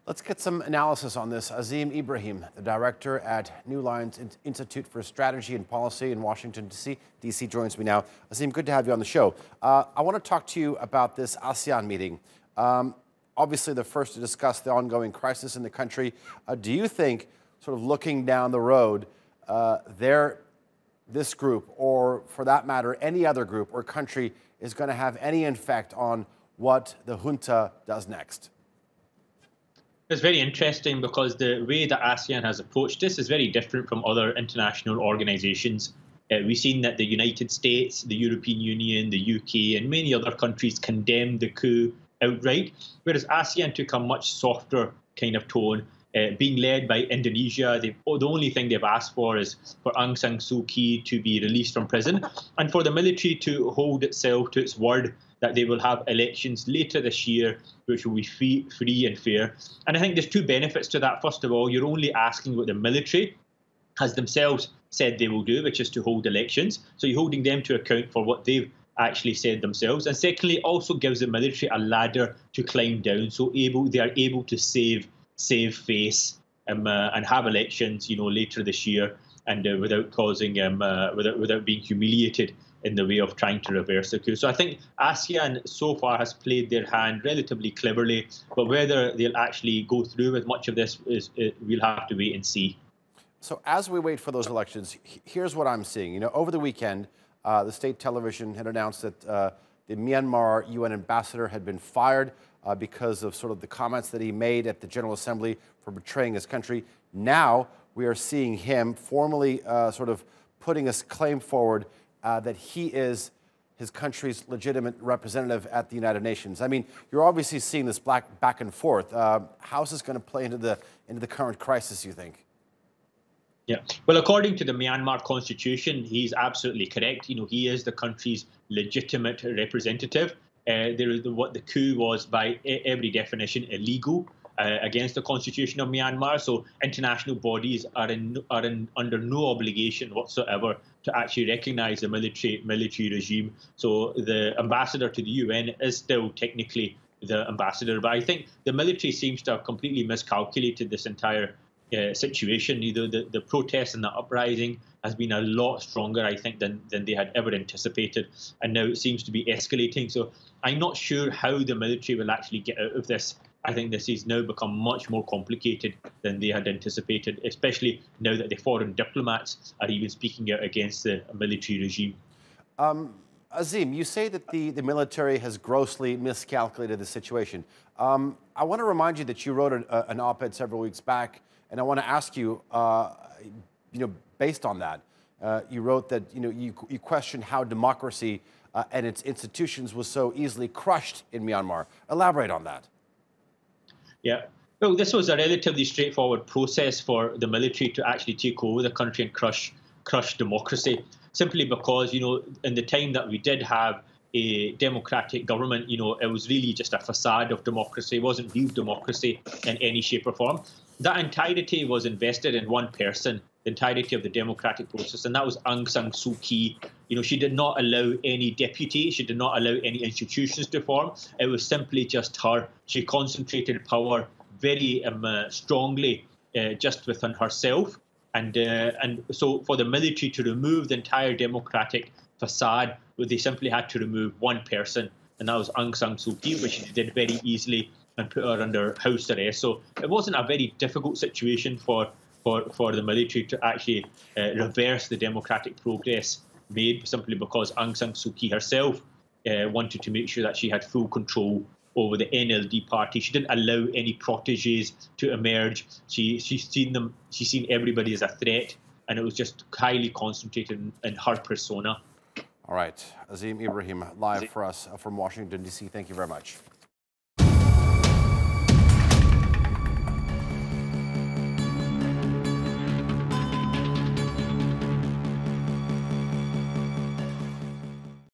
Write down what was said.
Let's get some analysis on this. Azeem Ibrahim, the director at Newlines Institute for Strategy and Policy in Washington, D.C., joins me now. Azeem, good to have you on the show. I want to talk to you about this Asean meeting. Obviously, the first to discuss the ongoing crisis in the country. Do you think, sort of looking down the road, this group, or for that matter, any other group or country, is going to have any effect on what the junta does next? It's very interesting because the way that ASEAN has approached this is very different from other international organizations. We've seen that the United States, the European Union, the UK, and many other countries condemned the coup outright, whereas ASEAN took a much softer kind of tone. Being led by Indonesia, the only thing they've asked for is for Aung San Suu Kyi to be released from prison and for the military to hold itself to its word that they will have elections later this year, which will be free and fair. And I think there's two benefits to that. First of all, you're only asking what the military has themselves said they will do, which is to hold elections. So you're holding them to account for what they've actually said themselves. And secondly, it also gives the military a ladder to climb down, so they are able to save face and have elections, later this year, and without causing without being humiliated in the way of trying to reverse the coup. So I think ASEAN so far has played their hand relatively cleverly, but whether they'll actually go through with much of this we'll have to wait and see. So as we wait for those elections, here's what I'm seeing. Over the weekend, the state television had announced that the Myanmar UN ambassador had been fired because of sort of the comments that he made at the General Assembly for betraying his country. Now we are seeing him formally sort of putting a claim forward that he is his country's legitimate representative at the United Nations. I mean, you're obviously seeing this back and forth. How's this going to play into the current crisis, you think? Yeah, well, according to the Myanmar constitution, he's absolutely correct. He is the country's legitimate representative. What the coup was, by every definition, illegal against the constitution of Myanmar. So international bodies are under no obligation whatsoever to actually recognize the military regime. So the ambassador to the UN is still technically the ambassador. But I think the military seems to have completely miscalculated this entire situation. The protest and the uprising has been a lot stronger, I think, than they had ever anticipated, and now it seems to be escalating. So I'm not sure how the military will actually get out of this. I think this has now become much more complicated than they had anticipated, especially now that the foreign diplomats are even speaking out against the military regime. Azeem, you say that the military has grossly miscalculated the situation. I want to remind you that you wrote an op-ed several weeks back, and I want to ask you, based on that, you wrote that you questioned how democracy and its institutions was so easily crushed in Myanmar. Elaborate on that. Yeah. Well, this was a relatively straightforward process for the military to actually take over the country and crush democracy, simply because, in the time that we did have a democratic government, it was really just a facade of democracy. It wasn't real democracy in any shape or form. That entirety was invested in one person, the entirety of the democratic process, and that was Aung San Suu Kyi. She did not allow any deputies, she did not allow any institutions to form. It was simply just her. She concentrated power very strongly just within herself. And so for the military to remove the entire democratic facade, they simply had to remove one person, and that was Aung San Suu Kyi, which they did very easily and put her under house arrest. So it wasn't a very difficult situation for the military to actually reverse the democratic progress made, simply because Aung San Suu Kyi herself wanted to make sure that she had full control over the NLD party. She didn't allow any proteges to emerge. She's seen everybody as a threat, and it was just highly concentrated in her persona. All right, Azeem Ibrahim, live for us from Washington, D.C. Thank you very much.